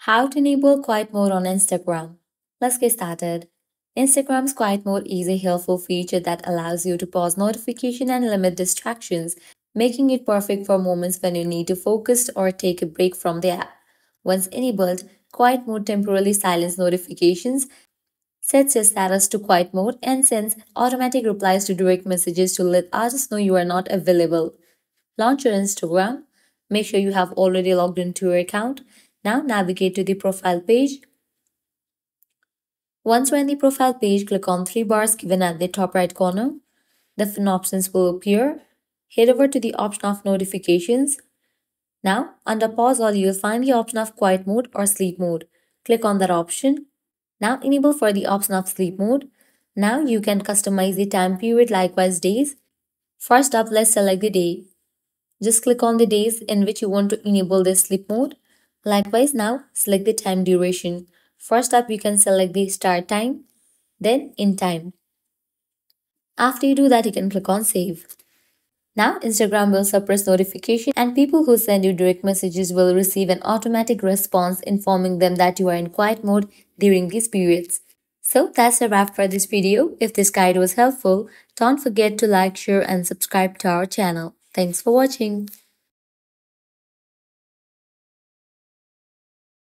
How to enable quiet mode on Instagram. Let's get started. Instagram's quiet mode is a helpful feature that allows you to pause notification and limit distractions, making it perfect for moments when you need to focus or take a break from the app. Once enabled, quiet mode temporarily silences notifications, sets your status to quiet mode, and sends automatic replies to direct messages to let others know you are not available. Launch your Instagram. Make sure you have already logged into your account. Now navigate to the profile page. Once you're in the profile page, click on three bars given at the top right corner. Different options will appear. Head over to the option of notifications. Now, under pause all, you'll find the option of quiet mode or sleep mode. Click on that option. Now enable for the option of sleep mode. Now you can customize the time period, likewise days. First up, let's select the day. Just click on the days in which you want to enable this sleep mode. Likewise, now select the time duration. First up, you can select the start time, then end time. After you do that, you can click on save. Now, Instagram will suppress notification and people who send you direct messages will receive an automatic response informing them that you are in quiet mode during these periods. So that's a wrap for this video. If this guide was helpful, don't forget to like, share and subscribe to our channel. Thanks for watching.